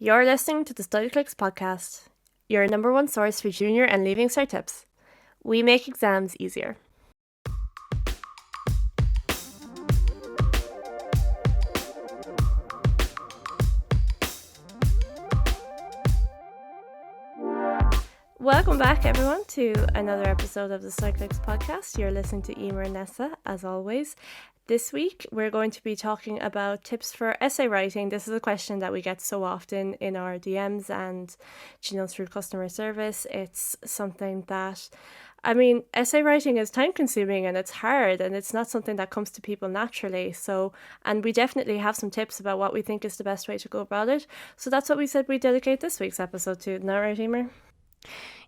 You're listening to the Studyclix podcast, your number one source for junior and leaving cert tips. We make exams easier. Welcome back, everyone, to another episode of the Studyclix podcast. You're listening to Emer and Nessa, as always. This week, we're going to be talking about tips for essay writing. This is a question that we get so often in our DMs and, through customer service. It's something that, essay writing is time consuming and it's hard and it's not something that comes to people naturally. And we definitely have some tips about what we think is the best way to go about it. So that's what we said we'd dedicate this week's episode to. Isn't that right, Emer?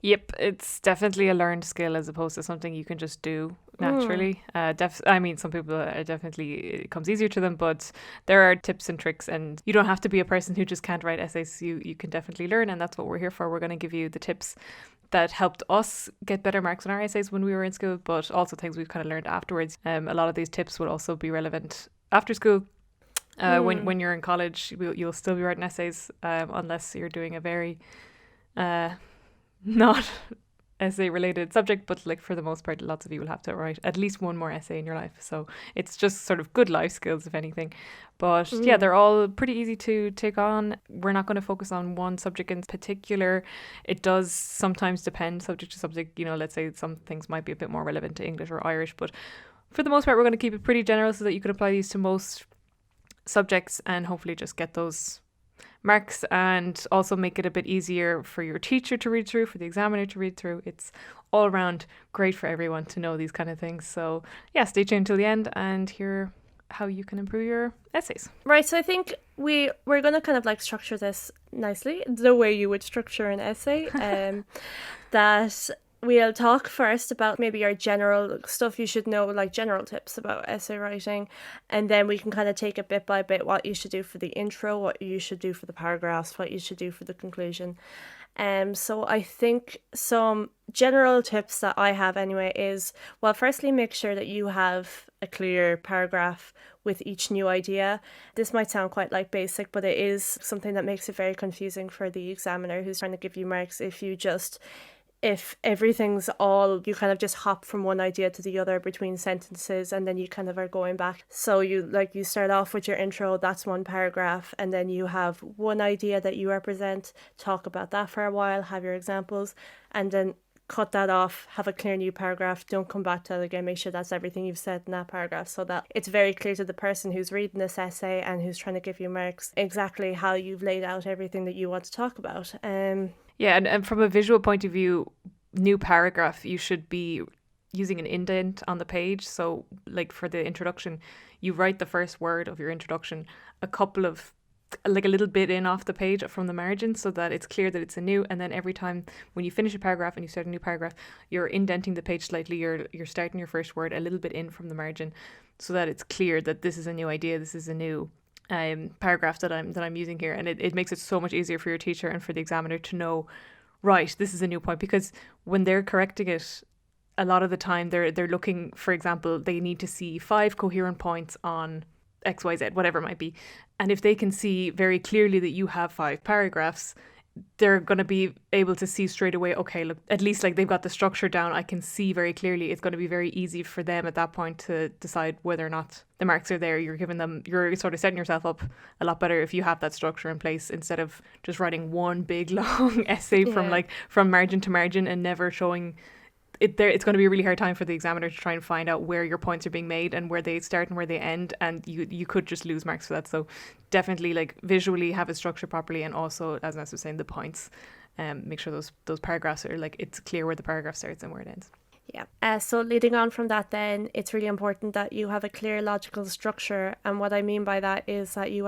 Yep, it's definitely a learned skill as opposed to something you can just do naturally. Some people it comes easier to them, but there are tips and tricks, and you don't have to be a person who just can't write essays. You can definitely learn, and that's what we're here for. We're going to give you the tips that helped us get better marks on our essays when we were in school, but also things we've kind of learned afterwards. A lot of these tips will also be relevant after school. When you're in college, you'll still be writing essays unless you're doing a very not essay related subject, but like for the most part, lots of you will have to write at least one more essay in your life. So it's just sort of good life skills, if anything. But yeah, they're all pretty easy to take on. We're not going to focus on one subject in particular. It does sometimes depend subject to subject. Let's say some things might be a bit more relevant to English or Irish, but for the most part, we're going to keep it pretty general so that you can apply these to most subjects and hopefully just get those marks, and also make it a bit easier for your teacher to read through, for the examiner to read through. It's all around great for everyone to know these kind of things. So yeah, stay tuned till the end and hear how you can improve your essays. Right, so I think we're going to kind of like structure this nicely, the way you would structure an essay. That we'll talk first about maybe your general stuff you should know, like general tips about essay writing, and then we can kind of take it bit by bit, what you should do for the intro, what you should do for the paragraphs, what you should do for the conclusion. So I think some general tips that I have anyway is, well, firstly, make sure that you have a clear paragraph with each new idea. This might sound quite like basic, but it is something that makes it very confusing for the examiner who's trying to give you marks if everything's you kind of just hop from one idea to the other between sentences, and then you kind of are going back. So you start off with your intro, that's one paragraph, and then you have one idea that you represent, talk about that for a while, have your examples, and then cut that off, have a clear new paragraph, don't come back to it again, make sure that's everything you've said in that paragraph, so that it's very clear to the person who's reading this essay and who's trying to give you marks exactly how you've laid out everything that you want to talk about. Yeah, and from a visual point of view, new paragraph, you should be using an indent on the page. So like for the introduction, you write the first word of your introduction a little bit in off the page from the margin, so that it's clear that it's a new, and then every time when you finish a paragraph and you start a new paragraph, you're indenting the page slightly, you're starting your first word a little bit in from the margin, so that it's clear that this is a new idea, this is a new paragraph that I'm using here, and it makes it so much easier for your teacher and for the examiner to know, right, this is a new point, because when they're correcting it, a lot of the time they're looking, for example, they need to see 5 coherent points on XYZ, whatever it might be, and if they can see very clearly that you have 5 paragraphs, they're going to be able to see straight away, okay, look, at least like they've got the structure down, I can see very clearly. It's going to be very easy for them at that point to decide whether or not the marks are there. You're sort of setting yourself up a lot better if you have that structure in place, instead of just writing one big long essay from margin to margin and never showing it there. It's going to be a really hard time for the examiner to try and find out where your points are being made and where they start and where they end, and you could just lose marks for that. So definitely like visually have it structured properly, and also, as Ness was saying, the points, make sure those paragraphs are like, it's clear where the paragraph starts and where it ends. Yeah. So leading on from that, then it's really important that you have a clear logical structure, and what I mean by that is that you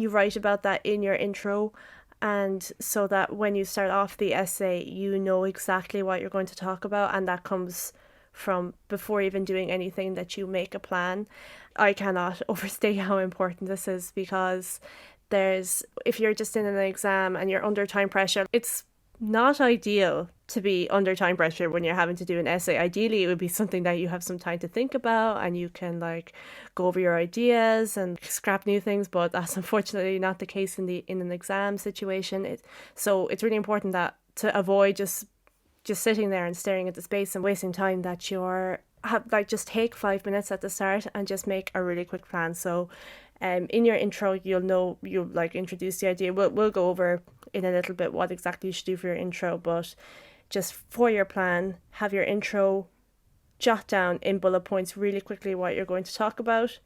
write about that in your intro, and so that when you start off the essay, you know exactly what you're going to talk about, and that comes from before even doing anything, that you make a plan. I cannot overstate how important this is, because if you're just in an exam and you're under time pressure, it's not ideal to be under time pressure when you're having to do an essay. Ideally, it would be something that you have some time to think about and you can like go over your ideas and scrap new things, but that's unfortunately not the case in an exam situation. So it's really important that to avoid just sitting there and staring at the space and wasting time, that just take 5 minutes at the start and just make a really quick plan. So in your intro, you'll like introduce the idea. We'll go over in a little bit what exactly you should do for your intro, but just for your plan, have your intro, jot down in bullet points really quickly what you're going to talk about,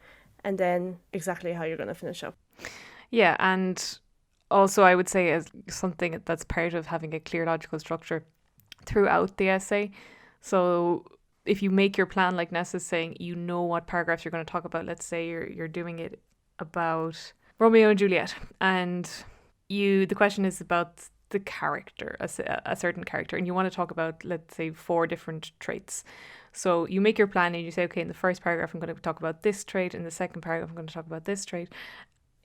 and then exactly how you're going to finish up. Yeah, and also I would say as something that's part of having a clear logical structure throughout the essay. So if you make your plan like Ness is saying, you know what paragraphs you're going to talk about. Let's say you're doing it about Romeo and Juliet, and the question is about the character, a certain character, and you want to talk about, let's say, 4 different traits. So you make your plan and you say, okay, in the first paragraph I'm going to talk about this trait, in the second paragraph I'm going to talk about this trait.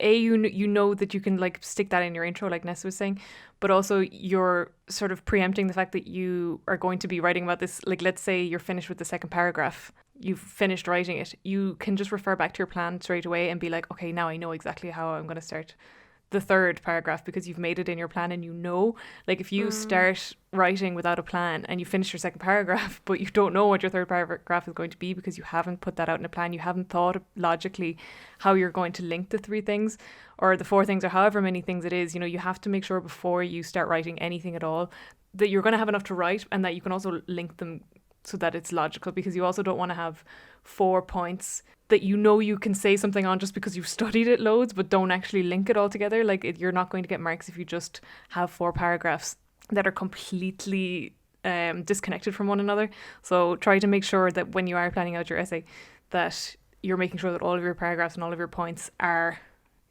You know that you can like stick that in your intro like Nessa was saying, but also you're sort of preempting the fact that you are going to be writing about this. Like, let's say you're finished with the second paragraph, you've finished writing it, you can just refer back to your plan straight away and be like, okay, now I know exactly how I'm going to start the third paragraph, because you've made it in your plan. And like if you start writing without a plan and you finish your second paragraph but you don't know what your third paragraph is going to be because you haven't put that out in a plan, you haven't thought logically how you're going to link the 3 things or the 4 things or however many things it is, you have to make sure before you start writing anything at all that you're going to have enough to write and that you can also link them so that it's logical, because you also don't want to have 4 points that you can say something on just because you've studied it loads but don't actually link it all together. Like you're not going to get marks if you just have 4 paragraphs that are completely disconnected from one another. So try to make sure that when you are planning out your essay that you're making sure that all of your paragraphs and all of your points are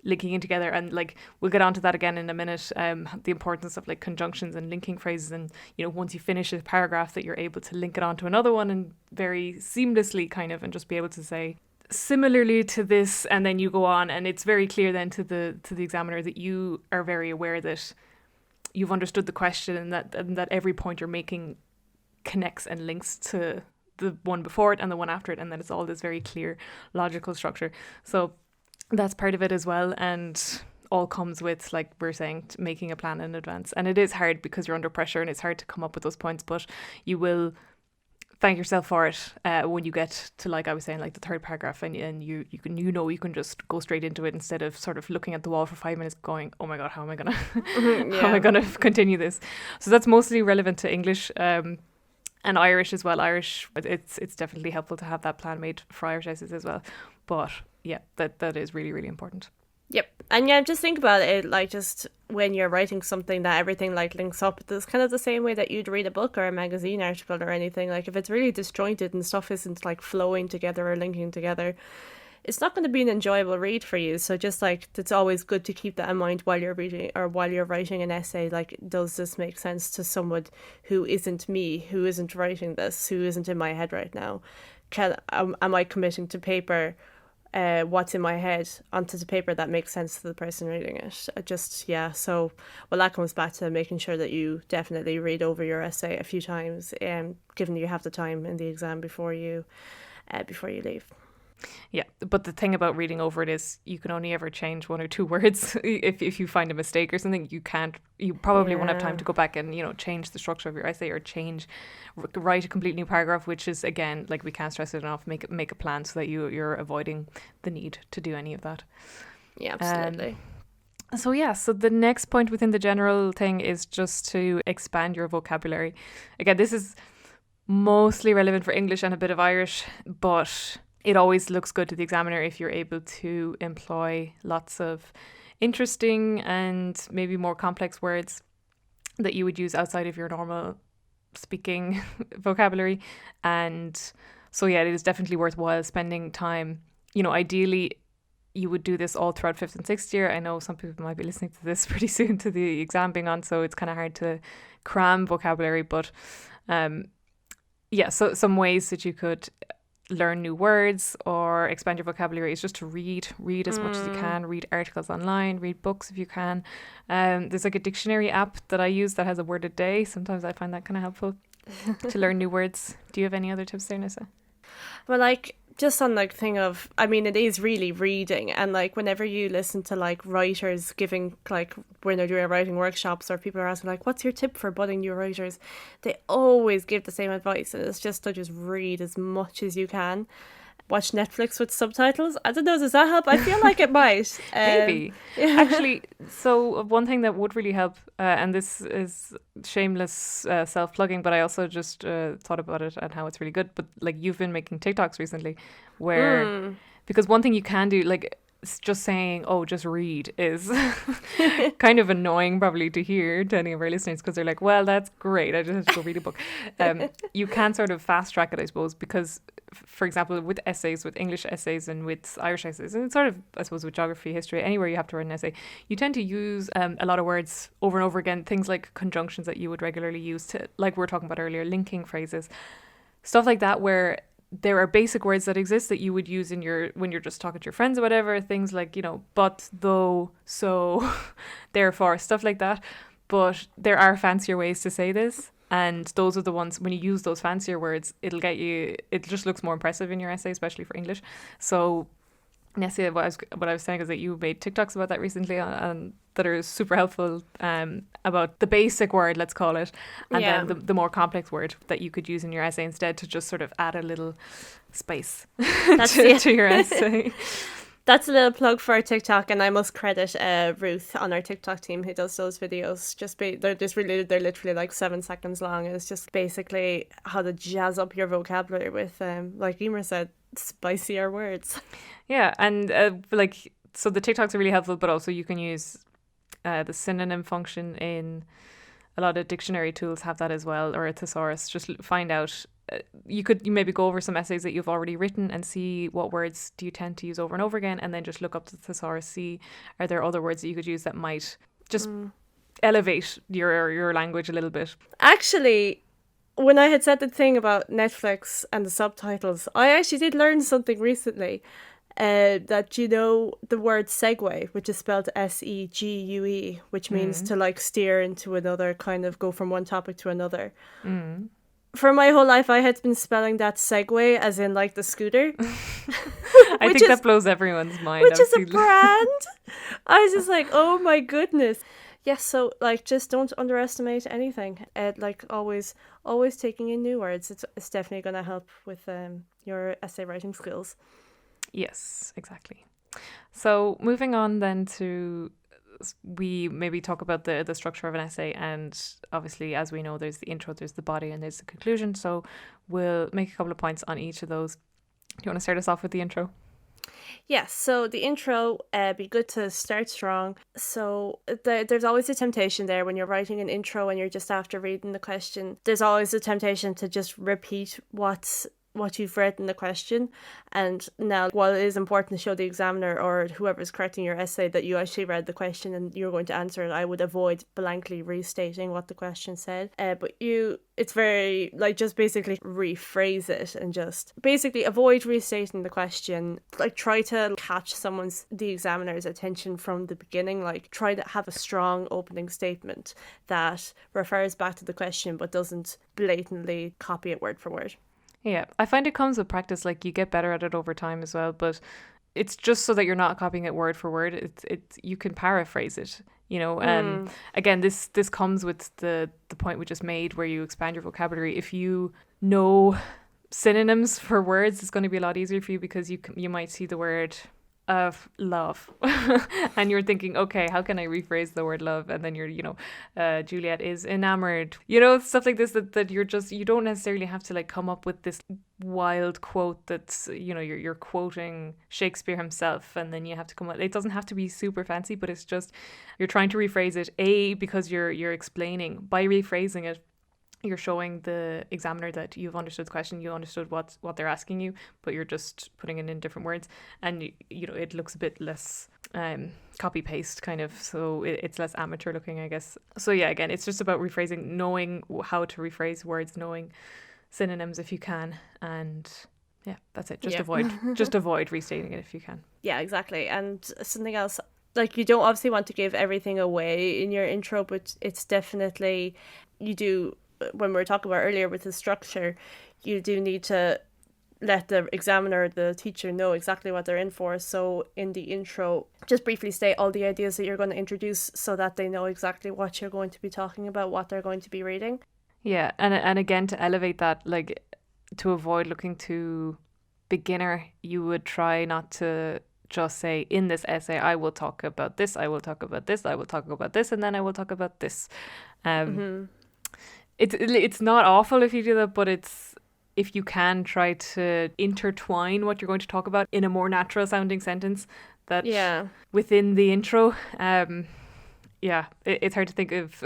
linking in together. And like we'll get onto that again in a minute, the importance of like conjunctions and linking phrases, and once you finish a paragraph that you're able to link it onto another one and very seamlessly kind of, and just be able to say similarly to this, and then you go on, and it's very clear then to the examiner that you are very aware that you've understood the question and that every point you're making connects and links to the one before it and the one after it, and that it's all this very clear logical structure. So that's part of it as well, and all comes with, like we're saying, making a plan in advance. And it is hard because you're under pressure and it's hard to come up with those points, but you will thank yourself for it when you get to, like I was saying, like the third paragraph, and you can just go straight into it instead of sort of looking at the wall for 5 minutes going, oh my god, how am I gonna how am I gonna continue this? So that's mostly relevant to English and Irish as well. Irish, it's definitely helpful to have that plan made for Irish essays as well. But yeah, that is really, really important. Yep. And yeah, just think about it, like just when you're writing something that everything like links up. It's kind of the same way that you'd read a book or a magazine article or anything. Like if it's really disjointed and stuff isn't like flowing together or linking together, it's not going to be an enjoyable read for you. So just like, it's always good to keep that in mind while you're reading or while you're writing an essay. Like, does this make sense to someone who isn't me, who isn't writing this, who isn't in my head right now? Am I committing to paper what's in my head onto the paper that makes sense to the person reading it? So that comes back to making sure that you definitely read over your essay a few times, given you have the time in the exam before you leave. Yeah, but the thing about reading over it is you can only ever change 1 or 2 words. If you find a mistake or something, you probably won't have time to go back and change the structure of your essay or write a complete new paragraph, which is, again, like, we can't stress it enough, make a plan so that you're avoiding the need to do any of that. Yeah, absolutely. So the next point within the general thing is just to expand your vocabulary. Again, this is mostly relevant for English and a bit of Irish, but it always looks good to the examiner if you're able to employ lots of interesting and maybe more complex words that you would use outside of your normal speaking vocabulary. And so, yeah, it is definitely worthwhile spending time. Ideally, you would do this all throughout 5th and 6th year. I know some people might be listening to this pretty soon to the exam being on, so it's kind of hard to cram vocabulary. But so some ways that you could learn new words or expand your vocabulary is just to read as much as you can, read articles online, read books if you can. There's like a dictionary app that I use that has a word a day. Sometimes I find that kind of helpful to learn new words. Do you have any other tips there, Nissa? Well, like, just on like thing of, I mean, it is really reading, and like whenever you listen to like writers giving, like when they're doing writing workshops or people are asking like, what's your tip for budding new writers, they always give the same advice, and it's just to just read as much as you can. Watch Netflix with subtitles. I don't know, does that help? I feel like it might. Maybe. Yeah. Actually, so one thing that would really help, and this is shameless self-plugging, but I also just thought about it and how it's really good. But like you've been making TikToks recently where, because one thing you can do, like just saying, oh, just read is kind of annoying probably to hear to any of our listeners because they're like, well, that's great. I just have to go read a book. You can sort of fast track it, I suppose, because for example, with essays, with English essays and with Irish essays, and it's sort of, I suppose, with geography, history, anywhere you have to write an essay, you tend to use a lot of words over and over again, things like conjunctions that you would regularly use to, like we were talking about earlier, linking phrases, stuff like that, where there are basic words that exist that you would use in your, when you're just talking to your friends or whatever, things like, you know, but, though, so, therefore, stuff like that. But there are fancier ways to say this. And those are the ones, when you use those fancier words, it'll get you, it just looks more impressive in your essay, especially for English. So, Nessia, what I was saying is that you made TikToks about that recently and that are super helpful about the basic word, let's call it, and then the more complex word that you could use in your essay instead to just sort of add a little spice to your essay. That's a little plug for our TikTok, and I must credit Ruth on our TikTok team who does those videos. They're literally like 7 seconds long. It's just basically how to jazz up your vocabulary with, like Emer said, spicier words. Yeah, and so the TikToks are really helpful, but also you can use the synonym function in a lot of dictionary tools have that as well, or a thesaurus. Just find out. You maybe go over some essays that you've already written and see what words do you tend to use over and over again, and then just look up the thesaurus, see are there other words that you could use that might just elevate your language a little bit. Actually, when I had said the thing about Netflix and the subtitles, I actually did learn something recently. That, you know, the word segue, which is spelled SEGUE, which means to like steer into another, kind of go from one topic to another. For my whole life, I had been spelling that Segway as in like the scooter. I think that blows everyone's mind. Which is a brand. I was just like, oh my goodness. Yes, so like just don't underestimate anything. Like always taking in new words. It's definitely going to help with your essay writing skills. Yes, exactly. So moving on then to, we maybe talk about the structure of an essay, and obviously, as we know, there's the intro, there's the body, and there's the conclusion. So we'll make a couple of points on each of those. Do you want to start us off with the intro? Yes, so the intro, be good to start strong. So there's always a temptation there when you're writing an intro and you're just after reading the question. There's always a temptation to just repeat what you've read in the question. And now, while it is important to show the examiner or whoever's correcting your essay that you actually read the question and you're going to answer it, I would avoid blankly restating what the question said. But it's very, like, just basically rephrase it and just basically avoid restating the question. Like, try to catch the examiner's attention from the beginning. Like, try to have a strong opening statement that refers back to the question but doesn't blatantly copy it word for word. Yeah, I find it comes with practice. Like, you get better at it over time as well, but it's just so that you're not copying it word for word. You can paraphrase it, you know. Again, this comes with the point we just made, where you expand your vocabulary. If you know synonyms for words, it's going to be a lot easier for you, because you might see the word of love and you're thinking, okay, how can I rephrase the word love? And then you're, you know, Juliet is enamored, you know, stuff like this, that you don't necessarily have to like come up with this wild quote that's, you know, you're quoting Shakespeare himself, and then you have to come up, it doesn't have to be super fancy, but it's just, you're trying to rephrase it, because you're explaining. By rephrasing it, you're showing the examiner that you've understood the question, you understood what they're asking you, but you're just putting it in different words, and you know, it looks a bit less copy paste kind of, so it's less amateur looking, I guess. So yeah, again, it's just about rephrasing, knowing how to rephrase words, knowing synonyms if you can, and Yeah, that's it. Yeah. Just avoid restating it if you can. Yeah, exactly. And something else, like you don't obviously want to give everything away in your intro, but it's definitely, you do, when we were talking about earlier with the structure, you do need to let the examiner, the teacher, know exactly what they're in for. So in the intro, just briefly state all the ideas that you're going to introduce so that they know exactly what you're going to be talking about, what they're going to be reading. Yeah, and again, to elevate that, like, to avoid looking too beginner, you would try not to just say, in this essay I will talk about this, I will talk about this, I will talk about this, and then I will talk about this. It's not awful if you do that, but it's, if you can try to intertwine what you're going to talk about in a more natural sounding sentence that within the intro. It's hard to think of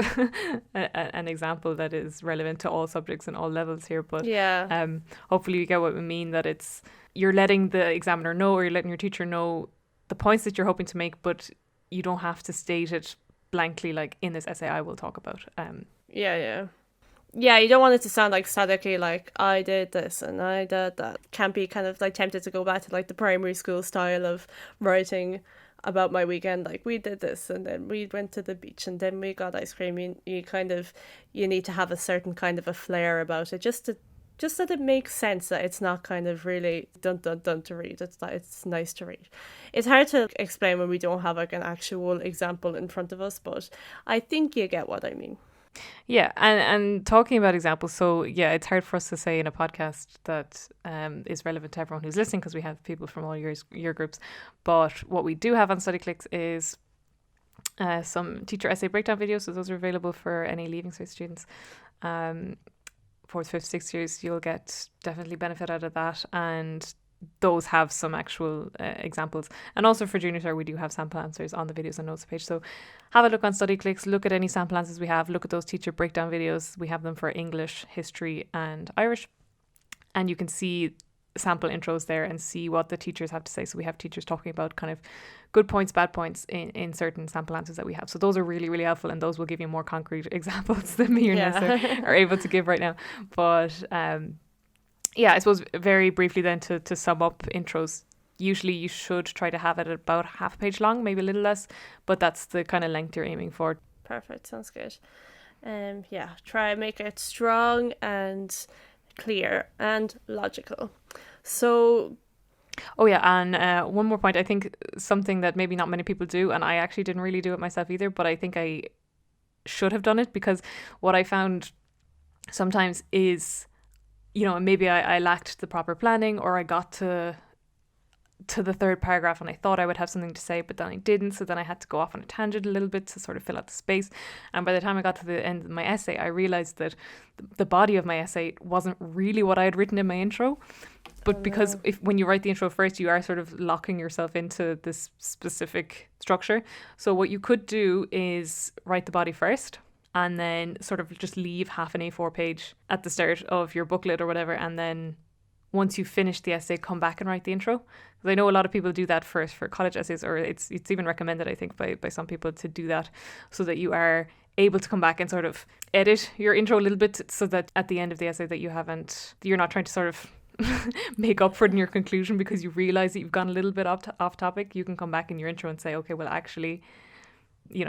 an example that is relevant to all subjects and all levels here, but hopefully you get what we mean, that it's, you're letting the examiner know, or you're letting your teacher know the points that you're hoping to make, but you don't have to state it blankly, like, in this essay I will talk about. Yeah, you don't want it to sound like statically, like, I did this and I did that. Can't be kind of like tempted to go back to like the primary school style of writing about my weekend, like, we did this and then we went to the beach and then we got ice cream. You need to have a certain kind of a flair about it, just that it makes sense, that it's not kind of really dun dun dun to read. It's nice to read. It's hard to explain when we don't have like an actual example in front of us, but I think you get what I mean. Yeah, and talking about examples, so yeah, it's hard for us to say in a podcast that is relevant to everyone who's listening, because we have people from all year groups. But what we do have on Studyclix is some teacher essay breakdown videos, so those are available for any Leaving Cert students. 4th, 5th, 6th years, you'll get definitely benefit out of that, and those have some actual examples. And also for junior cert, we do have sample answers on the videos and notes page, so have a look on Studyclix, look at any sample answers we have, look at those teacher breakdown videos. We have them for English, history and Irish, and you can see sample intros there and see what the teachers have to say. So we have teachers talking about kind of good points, bad points in certain sample answers that we have. So those are really, really helpful, and those will give you more concrete examples than me or Nessa are able to give right now. But I suppose very briefly then, to sum up intros, usually you should try to have it at about half a page long, maybe a little less, but that's the kind of length you're aiming for. Perfect, sounds good. Try and make it strong and clear and logical. So and one more point, I think something that maybe not many people do, and I actually didn't really do it myself either, but I think I should have done it, because what I found sometimes is, maybe I lacked the proper planning, or I got to the third paragraph and I thought I would have something to say, but then I didn't. So then I had to go off on a tangent a little bit to sort of fill out the space. And by the time I got to the end of my essay, I realized that the body of my essay wasn't really what I had written in my intro. But because when you write the intro first, you are sort of locking yourself into this specific structure. So what you could do is write the body first, and then sort of just leave half an A4 page at the start of your booklet or whatever, and then once you finish the essay, come back and write the intro. Because I know a lot of people do that for college essays, or it's even recommended, I think, by some people to do that, so that you are able to come back and sort of edit your intro a little bit, so that at the end of the essay that you're not trying to sort of make up for it in your conclusion because you realize that you've gone a little bit off topic. You can come back in your intro and say, okay, well, actually,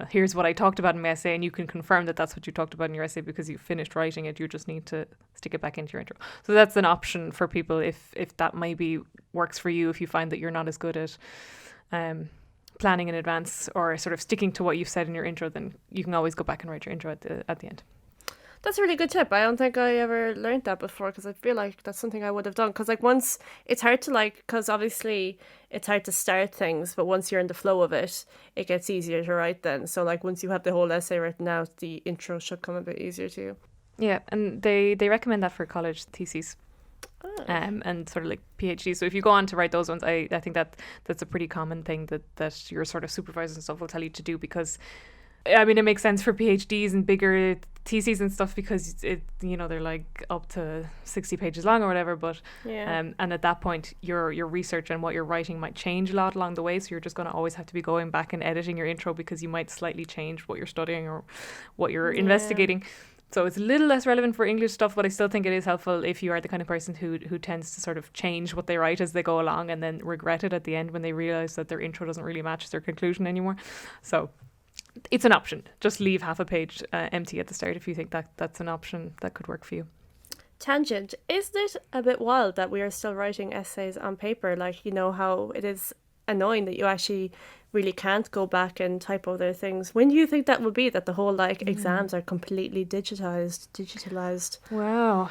here's what I talked about in my essay, and you can confirm that that's what you talked about in your essay because you finished writing it. You just need to stick it back into your intro. So that's an option for people if that maybe works for you, if you find that you're not as good at planning in advance or sort of sticking to what you've said in your intro, then you can always go back and write your intro at the end. That's a really good tip. I don't think I ever learned that before, because I feel like that's something I would have done. Because once it's hard to because obviously it's hard to start things, but once you're in the flow of it, it gets easier to write then. So once you have the whole essay written out, the intro should come a bit easier to you. Yeah, and they recommend that for college theses. And sort of like PhD. So if you go on to write those ones, I think that's a pretty common thing that your sort of supervisors and stuff will tell you to do, because I mean, it makes sense for PhDs and bigger theses and stuff, because they're like up to 60 pages long or whatever, but and at that point your research and what you're writing might change a lot along the way, so you're just going to always have to be going back and editing your intro because you might slightly change what you're studying or what you're investigating. So it's a little less relevant for English stuff, but I still think it is helpful if you are the kind of person who tends to sort of change what they write as they go along and then regret it at the end when they realize that their intro doesn't really match their conclusion anymore. So it's an option. Just leave half a page empty at the start if you think that that's an option that could work for you. Tangent. Isn't it a bit wild that we are still writing essays on paper? Like, you know, how it is annoying that you actually really can't go back and type other things. When do you think that will be, that the whole like exams are completely digitalized? Wow.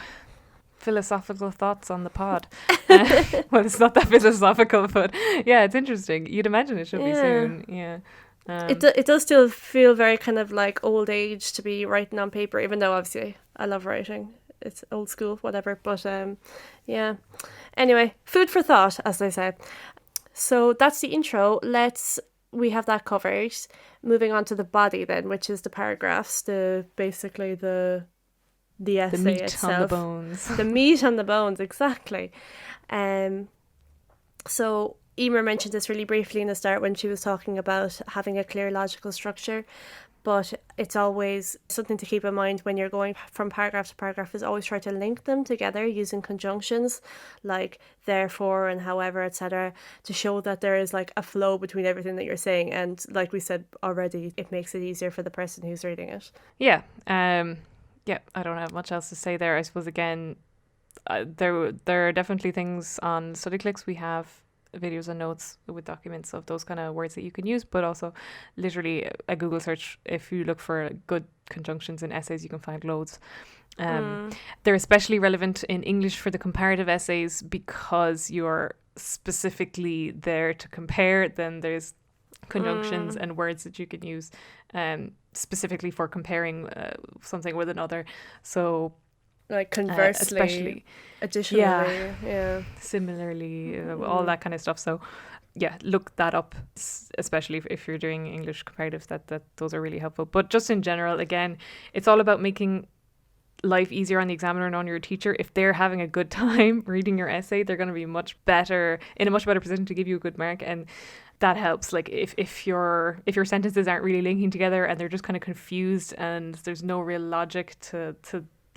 Philosophical thoughts on the pod. Well, it's not that philosophical, but yeah, it's interesting. You'd imagine it should be soon. Yeah. It does still feel very kind of like old age to be writing on paper, even though obviously I love writing. It's old school, whatever. But yeah. Anyway, food for thought, as they say. So that's the intro. We have that covered. Moving on to the body then, which is the paragraphs, basically the essay the meat itself. on the bones. The meat on the bones, exactly. So Emer mentioned this really briefly in the start when she was talking about having a clear logical structure, but it's always something to keep in mind when you're going from paragraph to paragraph, is always try to link them together using conjunctions like therefore and however, etc., to show that there is like a flow between everything that you're saying. And like we said already, it makes it easier for the person who's reading it. Yeah. Yeah, I don't have much else to say there. I suppose, again, there are definitely things on Studyclix. We have videos and notes with documents of those kind of words that you can use, but also literally a Google search. If you look for good conjunctions in essays, you can find loads. They're especially relevant in English for the comparative essays because you're specifically there to compare. Then there's conjunctions and words that you can use specifically for comparing something with another. So like conversely, especially, additionally, similarly, all that kind of stuff. So yeah, look that up, especially if you're doing English comparatives, that those are really helpful. But just in general, again, it's all about making life easier on the examiner and on your teacher. If they're having a good time reading your essay, they're going to be in a much better position to give you a good mark. And that helps. Like if your sentences aren't really linking together and they're just kind of confused and there's no real logic to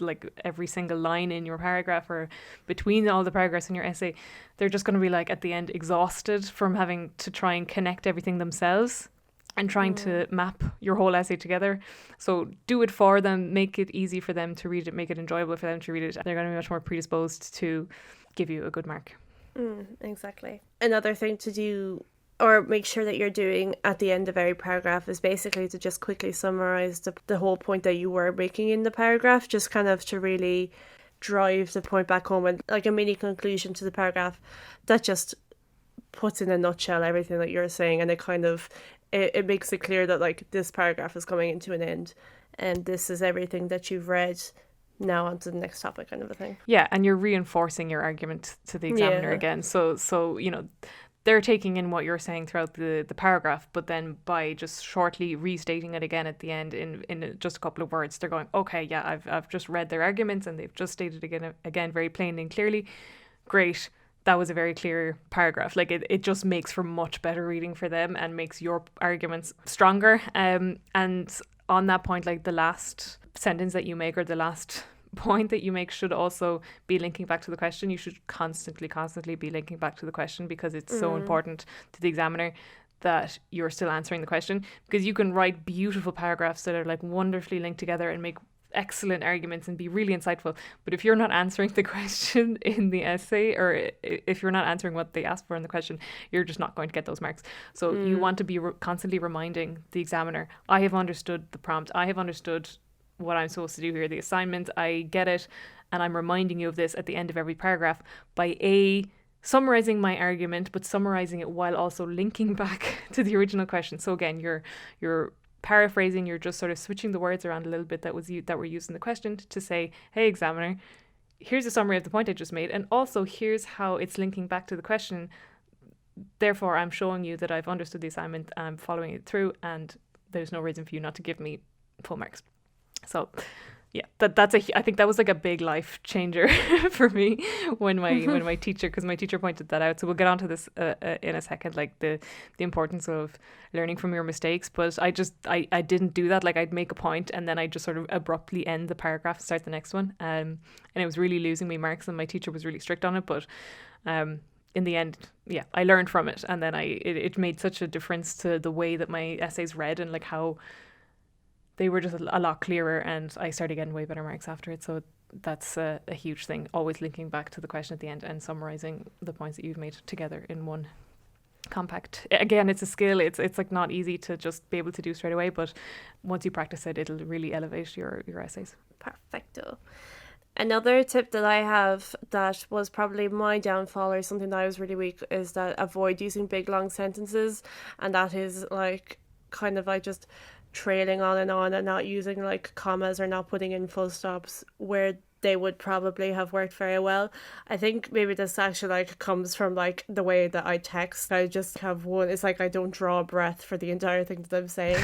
like every single line in your paragraph or between all the paragraphs in your essay, they're just going to be like at the end exhausted from having to try and connect everything themselves and trying to map your whole essay together. So do it for them, make it easy for them to read it, make it enjoyable for them to read it. They're going to be much more predisposed to give you a good mark. Exactly. Another thing to do, or make sure that you're doing at the end of every paragraph, is basically to just quickly summarize the whole point that you were making in the paragraph, just kind of to really drive the point back home, and like a mini conclusion to the paragraph that just puts in a nutshell everything that you're saying, and it kind of it makes it clear that like this paragraph is coming into an end and this is everything that you've read, now on to the next topic, kind of a thing. Yeah, and you're reinforcing your argument to the examiner again. So you know, they're taking in what you're saying throughout the paragraph, but then by just shortly restating it again at the end in just a couple of words, they're going, okay, yeah, I've just read their arguments and they've just stated again very plainly and clearly. Great. That was a very clear paragraph. Like it just makes for much better reading for them and makes your arguments stronger. And on that point, like the last sentence that you make or the last point that you make should also be linking back to the question. You should constantly be linking back to the question, because it's so important to the examiner that you're still answering the question, because you can write beautiful paragraphs that are like wonderfully linked together and make excellent arguments and be really insightful, but if you're not answering the question in the essay, or if you're not answering what they asked for in the question, you're just not going to get those marks. So you want to be constantly reminding the examiner, I have understood the prompt, I have understood what I'm supposed to do here, the assignment, I get it, and I'm reminding you of this at the end of every paragraph by summarizing my argument, but summarizing it while also linking back to the original question. So again, you're paraphrasing, you're just sort of switching the words around a little bit that were used in the question to say, hey examiner, here's a summary of the point I just made, and also here's how it's linking back to the question. Therefore, I'm showing you that I've understood the assignment, I'm following it through, and there's no reason for you not to give me full marks. So yeah, I think that was like a big life changer for me when my teacher, because my teacher pointed that out. So we'll get onto this in a second, like the importance of learning from your mistakes. But I didn't do that. Like I'd make a point and then I just sort of abruptly end the paragraph and start the next one. And it was really losing me marks, and my teacher was really strict on it. But in the end, yeah, I learned from it, and then it made such a difference to the way that my essays read, and like how they were just a lot clearer, and I started getting way better marks after it. So that's a huge thing. Always linking back to the question at the end and summarising the points that you've made together in one compact. Again, it's a skill. It's like not easy to just be able to do straight away, but once you practice it, it'll really elevate your essays. Perfecto. Another tip that I have that was probably my downfall, or something that I was really weak, is that avoid using big long sentences, and that is like kind of like just trailing on and not using like commas or not putting in full stops where they would probably have worked very well. I think maybe this actually like comes from like the way that I text. I just have one, it's like I don't draw a breath for the entire thing that I'm saying.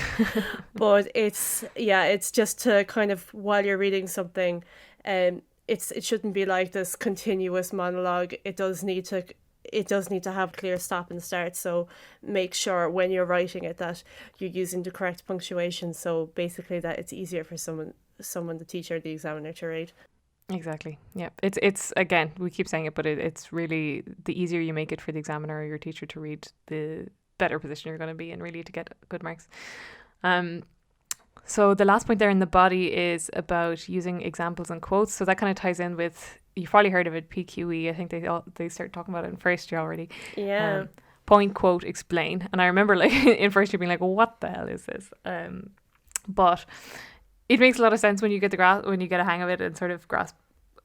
But it's just to kind of, while you're reading something, it shouldn't be like this continuous monologue. It does need to have clear stop and start. So make sure when you're writing it that you're using the correct punctuation. So basically that it's easier for someone, the teacher, the examiner, to read. Exactly. Yeah. It's again, we keep saying it, but it's really, the easier you make it for the examiner or your teacher to read, the better position you're going to be in, really, to get good marks. So the last point there in the body is about using examples and quotes. So that kind of ties in with, you've probably heard of it, PQE. I think they started talking about it in first year already. Yeah. Point, quote, explain. And I remember like in first year being like, well, what the hell is this? But it makes a lot of sense when you get when you get a hang of it and sort of grasp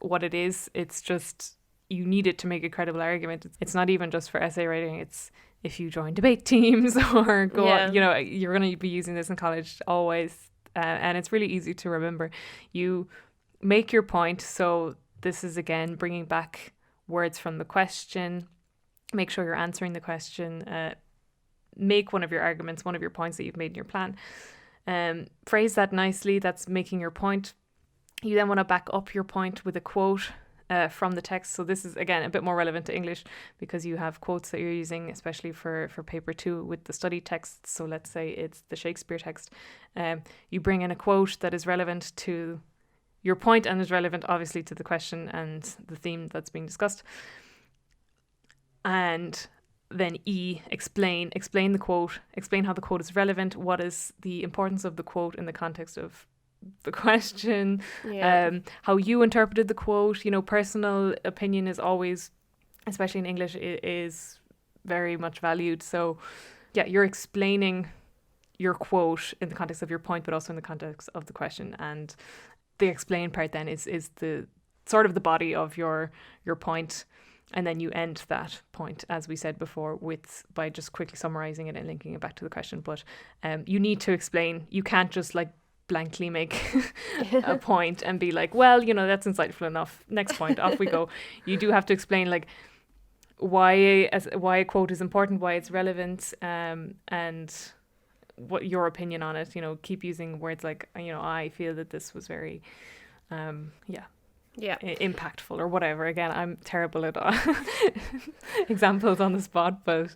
what it is. It's just, you need it to make a credible argument. It's not even just for essay writing. It's if you join debate teams or go on, you're going to be using this in college always. And it's really easy to remember. You make your point. So this is, again, bringing back words from the question. Make sure you're answering the question. Make one of your arguments, one of your points that you've made in your plan. Phrase that nicely. That's making your point. You then want to back up your point with a quote from the text. So this is, again, a bit more relevant to English because you have quotes that you're using, especially for paper 2 with the study text. So let's say it's the Shakespeare text. You bring in a quote that is relevant to your point and is relevant, obviously, to the question and the theme that's being discussed. And then E, explain the quote, explain how the quote is relevant, what is the importance of the quote in the context of the question, how you interpreted the quote. Personal opinion is always, especially in English, is very much valued. So yeah, you're explaining your quote in the context of your point, but also in the context of the question. And the explain part then is the sort of the body of your point. And then you end that point, as we said before, by just quickly summarising it and linking it back to the question. But you need to explain. You can't just like blankly make a point and be like, well, that's insightful enough. Next point, off we go. You do have to explain like why a quote is important, why it's relevant, and what your opinion on it. Keep using words like, I feel that this was very, impactful or whatever. Again, I'm terrible at examples on the spot, but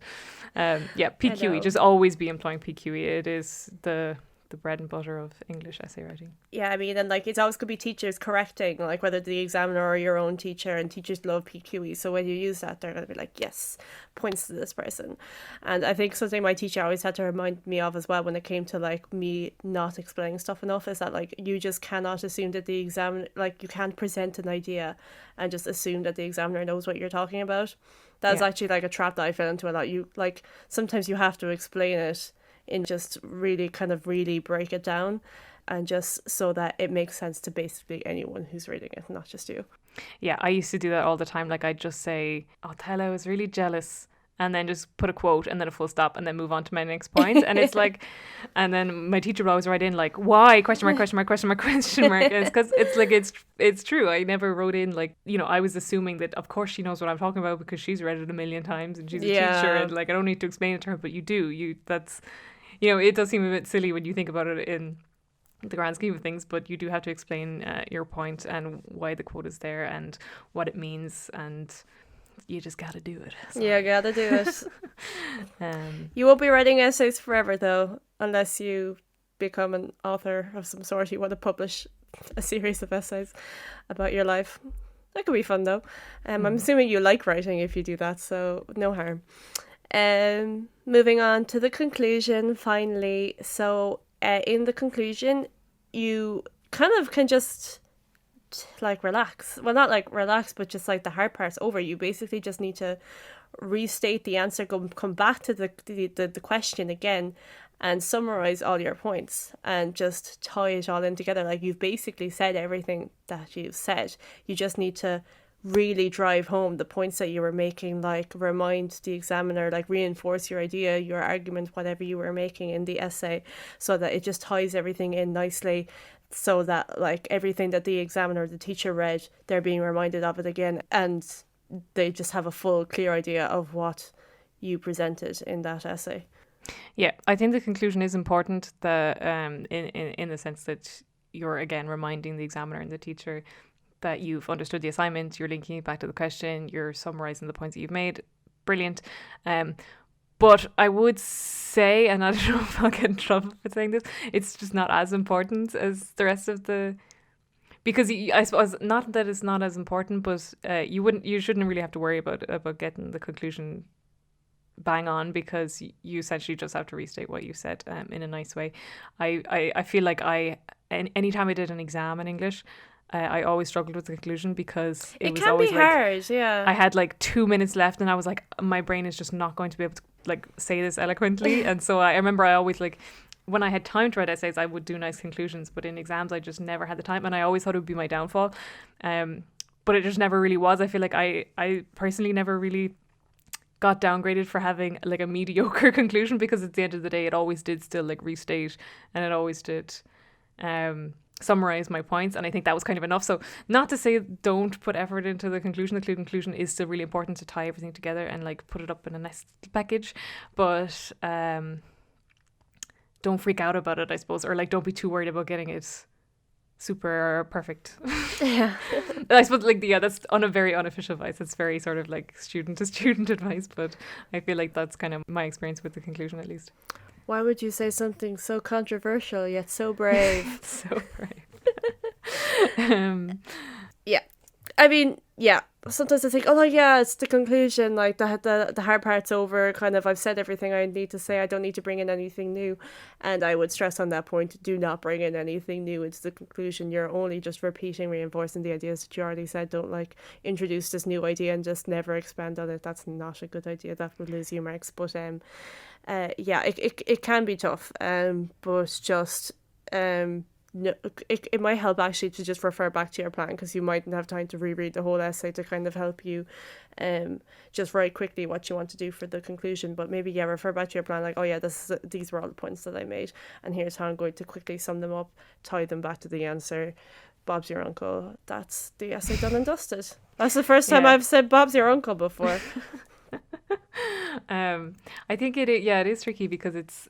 PQE, just always be employing PQE. It is the bread and butter of English essay writing. Yeah, I mean, and like it's always going to be teachers correcting, like whether the examiner or your own teacher, and teachers love PQE. So when you use that, they're going to be like, yes, points to this person. And I think something my teacher always had to remind me of as well when it came to like me not explaining stuff enough is that like you just cannot assume that the examiner, like you can't present an idea and just assume that the examiner knows what you're talking about. That's actually like a trap that I fell into a lot. You like sometimes you have to explain it and just really kind of really break it down, and just so that it makes sense to basically anyone who's reading it, not just you. Yeah, I used to do that all the time. Like I'd just say, oh, Tella, I was really jealous, and then just put a quote and then a full stop and then move on to my next point. And it's like, and then my teacher would always write in like, why? Question mark, question mark, question mark, question mark. It's because it's like, it's true. I never wrote in like, I was assuming that of course she knows what I'm talking about because she's read it a million times and she's a teacher, and like, I don't need to explain it to her, but you do. That's, it does seem a bit silly when you think about it in the grand scheme of things, but you do have to explain your point and why the quote is there and what it means, and you just gotta do it. So. Yeah, gotta do it. You won't be writing essays forever, though, unless you become an author of some sort. You want to publish a series of essays about your life. That could be fun, though. I'm assuming you like writing if you do that, so no harm. Moving on to the conclusion, finally. So in the conclusion, you kind of can just like relax. Well, not like relax, but just like the hard part's over. You basically just need to restate the answer, come back to the question again, and summarize all your points and just tie it all in together. Like, you've basically said everything that you've said. You just need to really drive home the points that you were making, like remind the examiner, like reinforce your idea, your argument, whatever you were making in the essay, so that it just ties everything in nicely, so that like everything that the examiner or the teacher read, they're being reminded of it again, and they just have a full clear idea of what you presented in that essay. Yeah, I think the conclusion is important, in the sense that you're again reminding the examiner and the teacher that you've understood the assignment, you're linking it back to the question, you're summarising the points that you've made. Brilliant. But I would say, and I don't know if I'll get in trouble for saying this, it's just not as important as the rest of the... Because I suppose, not that it's not as important, but you shouldn't really have to worry about getting the conclusion bang on, because you essentially just have to restate what you said in a nice way. I feel like anytime I did an exam in English, I always struggled with the conclusion, because it was can always be like hard, yeah. I had like 2 minutes left, and I was like, my brain is just not going to be able to like say this eloquently. And so I remember I always, like, when I had time to write essays, I would do nice conclusions, but in exams I just never had the time, and I always thought it would be my downfall. But it just never really was. I feel like I personally never really got downgraded for having like a mediocre conclusion, because at the end of the day it always did still like restate, and it always did summarize my points, and I think that was kind of enough. So not to say don't put effort into the conclusion. The conclusion is still really important to tie everything together and like put it up in a nice package, but don't freak out about it, I suppose, or like don't be too worried about getting it super perfect. Yeah. I suppose, like, yeah, that's on a very unofficial advice. It's very sort of like student to student advice, but I feel like that's kind of my experience with the conclusion, at least. Why would you say something so controversial yet so brave? So brave. Yeah. I mean, yeah. Sometimes I think, oh yeah, it's the conclusion, like the hard part's over, kind of, I've said everything I need to say, I don't need to bring in anything new. And I would stress on that point, do not bring in anything new into the conclusion. You're only just repeating, reinforcing the ideas that you already said. Don't like introduce this new idea and just never expand on it. That's not a good idea. That would lose you marks. But yeah, it can be tough. But just no, it might help actually to just refer back to your plan, because you mightn't have time to reread the whole essay to kind of help you just write quickly what you want to do for the conclusion. But maybe, yeah, refer back to your plan, like, oh yeah, these were all the points that I made, and here's how I'm going to quickly sum them up, tie them back to the answer. Bob's your uncle. That's the essay done and dusted. That's the first time I've said Bob's your uncle before. I think it is tricky, because it's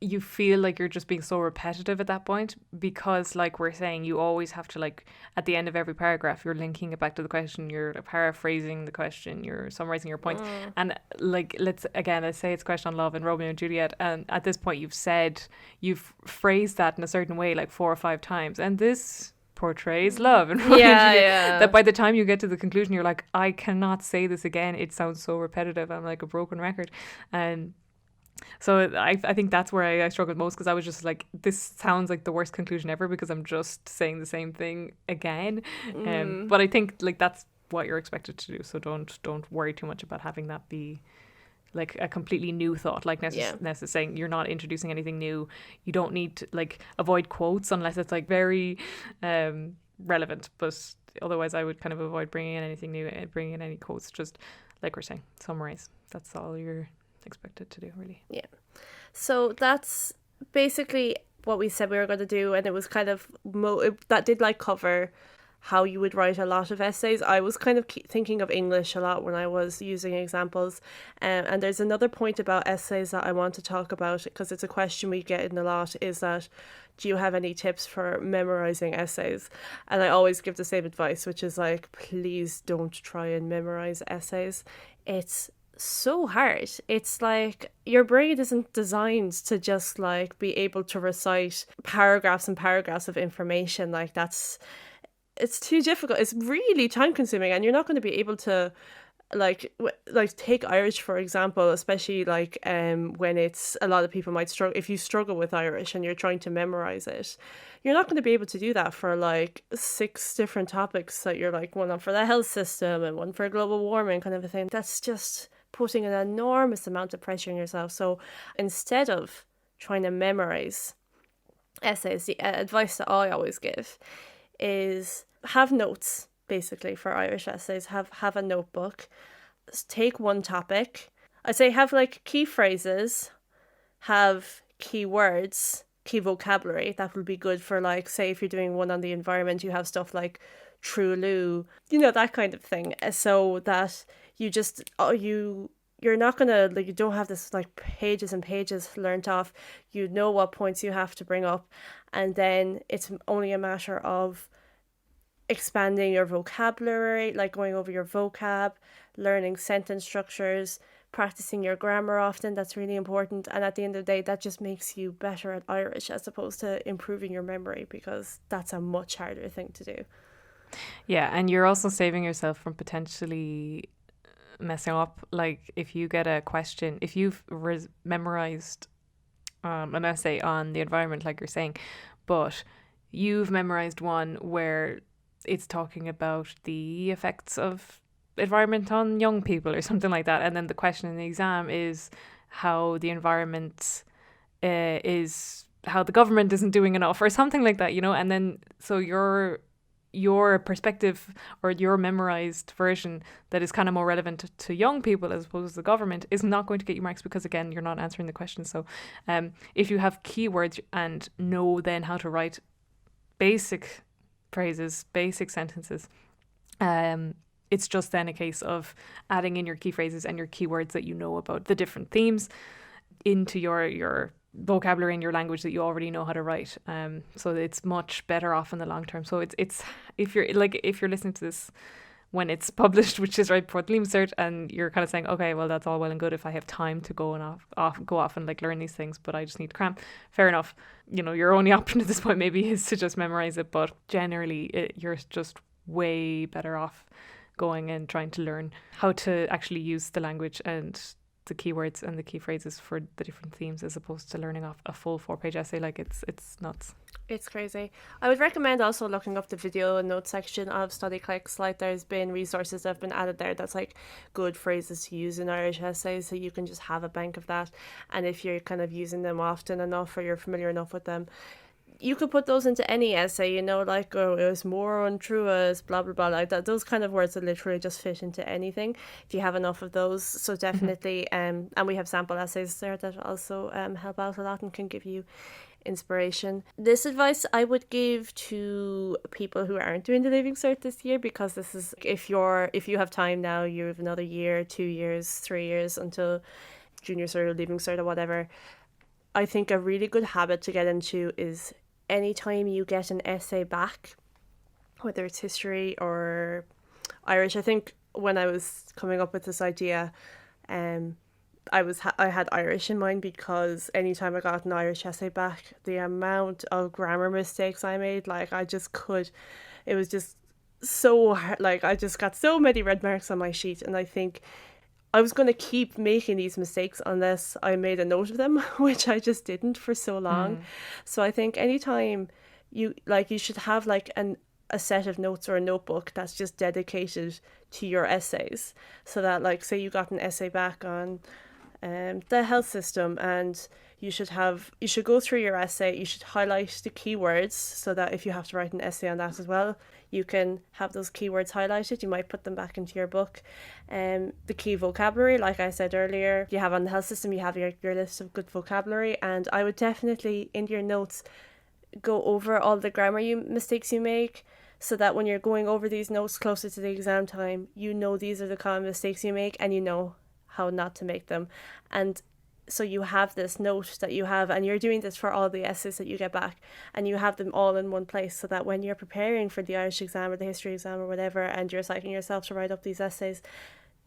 you feel like you're just being so repetitive at that point, because, like we're saying, you always have to, like, at the end of every paragraph, you're linking it back to the question, you're paraphrasing the question, you're summarizing your points. And like, let's say it's a question on love and Romeo and Juliet, and at this point you've phrased that in a certain way like 4 or 5 times, and this portrays love and Romeo and Juliet, that by the time you get to the conclusion, you're like, I cannot say this again, it sounds so repetitive, I'm like a broken record. And so I think that's where I struggled most, because I was just like, this sounds like the worst conclusion ever, because I'm just saying the same thing again. But I think, like, that's what you're expected to do, so don't worry too much about having that be like a completely new thought, like saying you're not introducing anything new. You don't need to, like, avoid quotes unless it's like very relevant, but otherwise I would kind of avoid bringing in anything new and bringing in any quotes. Just like we're saying, summarize. That's all you're expected to do, really. Yeah. So that's basically what we said we were going to do, and it was kind of that did like cover how you would write a lot of essays. I was kind of thinking of English a lot when I was using examples. And there's another point about essays that I want to talk about, because it's a question we get in a lot, is that do you have any tips for memorizing essays? And I always give the same advice, which is like, please don't try and memorize essays. It's so hard. It's like your brain isn't designed to just like be able to recite paragraphs and paragraphs of information. Like it's too difficult. It's really time consuming, and you're not going to be able to like take Irish for example, especially like when it's a lot of people might struggle. If you struggle with Irish and you're trying to memorize it, you're not going to be able to do that for like 6 different topics that you're like, one for the health system and one for global warming kind of a thing. That's just putting an enormous amount of pressure on yourself. So instead of trying to memorize essays, the advice that I always give is have notes. Basically, for Irish essays, have a notebook, take one topic. I'd say have like key phrases, have key words, key vocabulary. That would be good for, like, say if you're doing one on the environment, you have stuff like True, that kind of thing, so that you just you're not gonna, like, you don't have this like pages and pages learnt off. You know what points you have to bring up, and then it's only a matter of expanding your vocabulary, like going over your vocab, learning sentence structures, practicing your grammar often. That's really important. And at the end of the day, that just makes you better at Irish as opposed to improving your memory, because that's a much harder thing to do. Yeah, and you're also saving yourself from potentially messing up. Like if you get a question, if you've memorized an essay on the environment, like you're saying, but you've memorized one where it's talking about the effects of environment on young people or something like that, and then the question in the exam is how the environment is how the government isn't doing enough or something like that, and then so your perspective or your memorized version that is kind of more relevant to young people as opposed to the government is not going to get you marks, because again you're not answering the question. So if you have keywords and know then how to write basic phrases, basic sentences, it's just then a case of adding in your key phrases and your keywords that you know about the different themes into your vocabulary and your language that you already know how to write. So it's much better off in the long term. So it's if you're listening to this when it's published, which is right before the Leaving Cert, and you're kind of saying, okay, well, that's all well and good if I have time to go off and like learn these things, but I just need to cram. Fair enough. Your only option at this point maybe is to just memorize it, but generally you're just way better off going and trying to learn how to actually use the language and the keywords and the key phrases for the different themes, as opposed to learning off a full 4-page essay. Like it's nuts. It's crazy. I would recommend also looking up the video and notes section of Studyclix. Like, there's been resources that have been added there that's like good phrases to use in Irish essays, so you can just have a bank of that. And if you're kind of using them often enough, or you're familiar enough with them, you could put those into any essay, like, oh, it was more untrue as blah blah blah, like that. Those kind of words that literally just fit into anything if you have enough of those. So definitely and we have sample essays there that also help out a lot and can give you inspiration. This advice I would give to people who aren't doing the Leaving Cert this year, because this is if you have time now, you have another year, 2 years, 3 years until junior cert or Leaving Cert or whatever. I think a really good habit to get into is anytime you get an essay back, whether it's history or Irish. I think when I was coming up with this idea, I had Irish in mind, because anytime I got an Irish essay back, the amount of grammar mistakes I made, like it was just so hard. Like I just got so many red marks on my sheet, and I think I was going to keep making these mistakes unless I made a note of them, which I just didn't for so long. So I think anytime you should have like a set of notes or a notebook that's just dedicated to your essays, so that, like, say you got an essay back on the health system, and you should go through your essay, you should highlight the keywords, so that if you have to write an essay on that as well, you can have those keywords highlighted. You might put them back into your book. The key vocabulary, like I said earlier, you have on the health system, you have your list of good vocabulary, and I would definitely in your notes go over all the grammar mistakes you make, so that when you're going over these notes closer to the exam time, you know these are the common mistakes you make and you know how not to make them. And so you have this note that you have, and you're doing this for all the essays that you get back, and you have them all in one place, so that when you're preparing for the Irish exam or the history exam or whatever, and you're psyching yourself to write up these essays,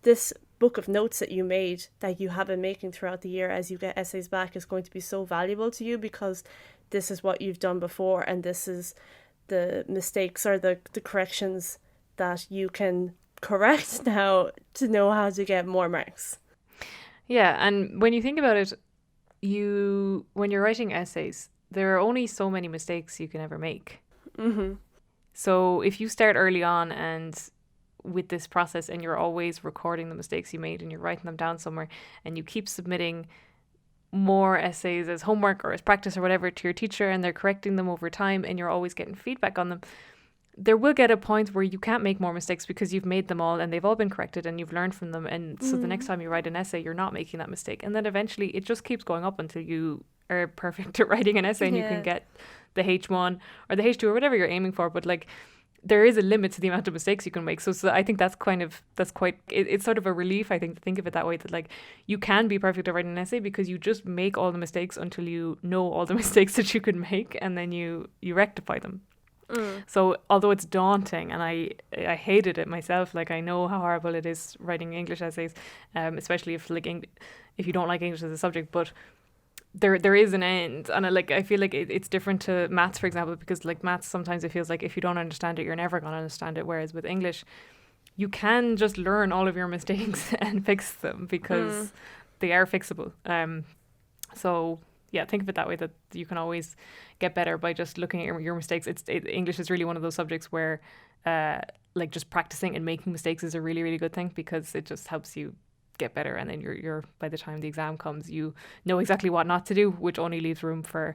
this book of notes that you made, that you have been making throughout the year as you get essays back, is going to be so valuable to you, because this is what you've done before, and this is the mistakes or the corrections that you can correct now to know how to get more marks. Yeah, and when you think about it, when you're writing essays, there are only so many mistakes you can ever make. Mm-hmm. So if you start early on and with this process, and you're always recording the mistakes you made and you're writing them down somewhere, and you keep submitting more essays as homework or as practice or whatever to your teacher, and they're correcting them over time, and you're always getting feedback on them, there will get a point where you can't make more mistakes because you've made them all and they've all been corrected and you've learned from them. And so the next time you write an essay, you're not making that mistake. And then eventually it just keeps going up until you are perfect at writing an essay, and you can get the H1 or the H2 or whatever you're aiming for. But like, there is a limit to the amount of mistakes you can make. So I think that's it's sort of a relief, I think, to think of it that way, that like, you can be perfect at writing an essay because you just make all the mistakes until you know all the mistakes that you could make, and then you rectify them. So although it's daunting, and I hated it myself, like I know how horrible it is writing English essays, especially if if you don't like English as a subject, but there is an end. And I feel like it's different to maths, for example, because like maths, sometimes it feels like if you don't understand it, you're never going to understand it, whereas with English you can just learn all of your mistakes and fix them, because they are fixable. So yeah, think of it that way, that you can always get better by just looking at your mistakes. English is really one of those subjects where like just practicing and making mistakes is a really, really good thing, because it just helps you get better, and then you're by the time the exam comes, you know exactly what not to do, which only leaves room for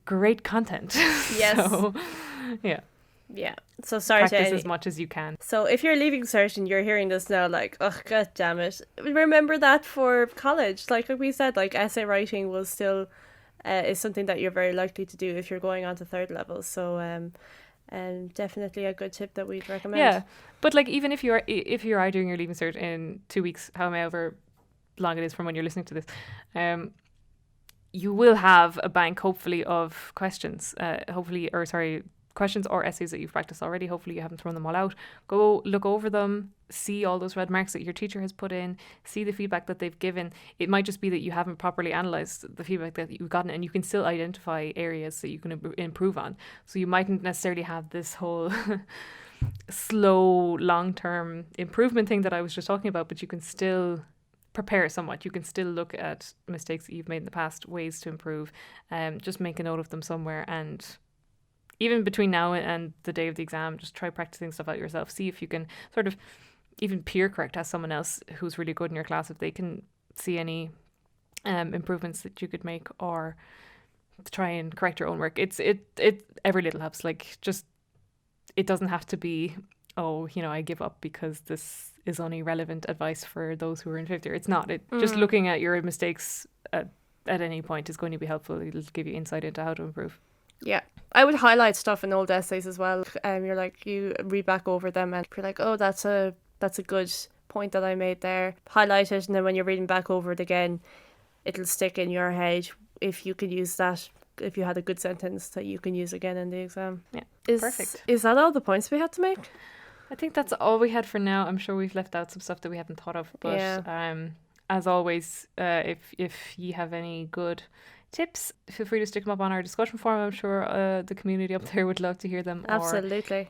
great content. Yes. So yeah. Yeah. So sorry practice to as much as you can. So if you're leaving cert and you're hearing this now, like, oh god damn it, remember that for college. Like we said, like essay writing will still is something that you're very likely to do if you're going on to third level. So definitely a good tip that we'd recommend. Yeah, but like, even if you are doing your leaving cert in 2 weeks, however long it is from when you're listening to this, you will have a bank, hopefully, of questions. Questions or essays that you've practiced already. Hopefully you haven't thrown them all out. Go look over them, see all those red marks that your teacher has put in, see the feedback that they've given. It might just be that you haven't properly analysed the feedback that you've gotten, and you can still identify areas that you can improve on. So you mightn't necessarily have this whole slow, long-term improvement thing that I was just talking about, but you can still prepare somewhat. You can still look at mistakes that you've made in the past, ways to improve, just make a note of them somewhere, and even between now and the day of the exam, just try practicing stuff out yourself. See if you can sort of even peer correct, as someone else who's really good in your class, if they can see any improvements that you could make, or try and correct your own work. It every little helps. Like, just, it doesn't have to be, oh, I give up because this is only relevant advice for those who are in fifth year. It's not. Just looking at your mistakes at any point is going to be helpful. It'll give you insight into how to improve. Yeah. I would highlight stuff in old essays as well. You read back over them and you're like, oh, that's a good point that I made there. Highlight it, and then when you're reading back over it again, it'll stick in your head if you could use that, if you had a good sentence that you can use again in the exam. Yeah, perfect. Is that all the points we had to make? I think that's all we had for now. I'm sure we've left out some stuff that we hadn't thought of, but as always, if you have any good tips, feel free to stick them up on our discussion forum. I'm sure the community up there would love to hear them. Absolutely.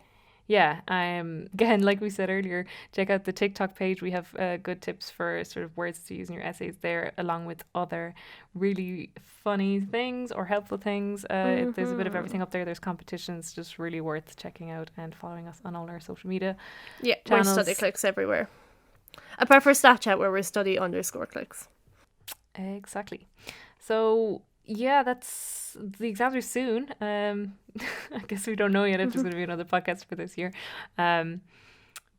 Again, like we said earlier, check out the TikTok page. We have good tips for sort of words to use in your essays there, along with other really funny things or helpful things. There's a bit of everything up there. There's competitions, just really worth checking out, and following us on all our social media channels. We're Studyclix everywhere. Apart from Snapchat, where we're study_clicks. Exactly. So yeah, that's, the exams are soon. I guess we don't know yet if there's going to be another podcast for this year.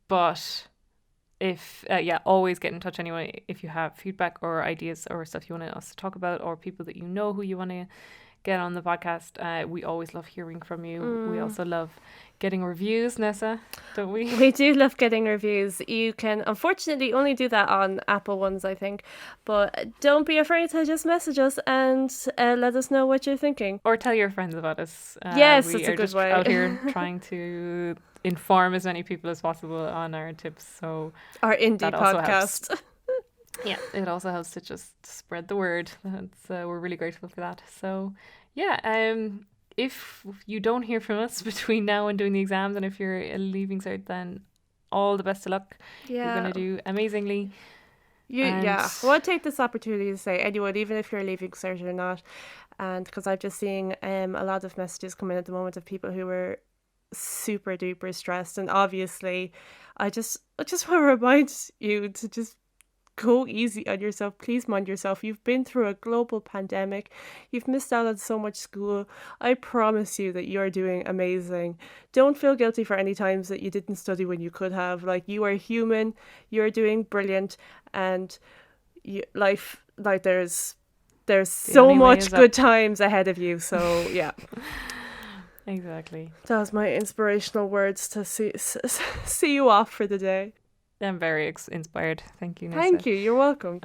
But if always get in touch anyway if you have feedback or ideas or stuff you want us to talk about, or people that you know who you want to get on the podcast. We always love hearing from you. We also love getting reviews, Nessa, don't we? We do love getting reviews. You can unfortunately only do that on Apple ones, I think. But don't be afraid to just message us and let us know what you're thinking. Or tell your friends about us. Yes, we that's a are good just way. out here trying to inform as many people as possible on our tips. So Our indie that also helps. podcast. Yeah, it also helps to just spread the word. We're really grateful for that. So yeah, if you don't hear from us between now and doing the exams, and if you're leaving cert, then all the best of luck. You're Yeah. going to do amazingly. Yeah. I want to take this opportunity to say, anyone, even if you're leaving cert or not, and because I'm just seeing a lot of messages come in at the moment of people who were super duper stressed, and obviously I just want to remind you to just go easy on yourself. Please mind yourself. You've been through a global pandemic. You've missed out on so much school. I promise you that you're doing amazing. Don't feel guilty for any times that you didn't study when you could have. Like, you are human. You're doing brilliant, and life, like, there's so much good times ahead of you. So yeah. Exactly. That was my inspirational words to see you off for the day. I'm very inspired. Thank you, Nessa. Thank you. You're welcome.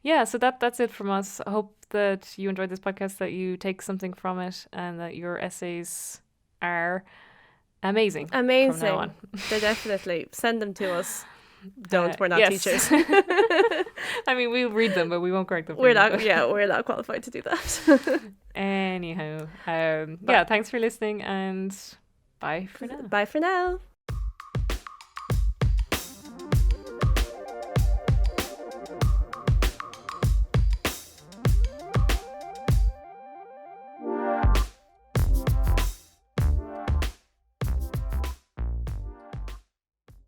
Yeah, so that's it from us. I hope that you enjoyed this podcast, that you take something from it, and that your essays are amazing. Amazing. From now on. They definitely send them to us. Don't. We're not teachers. I mean, we'll read them, but we won't correct them. We're not qualified to do that. Anyhow, yeah, thanks for listening, and bye for now. Bye for now.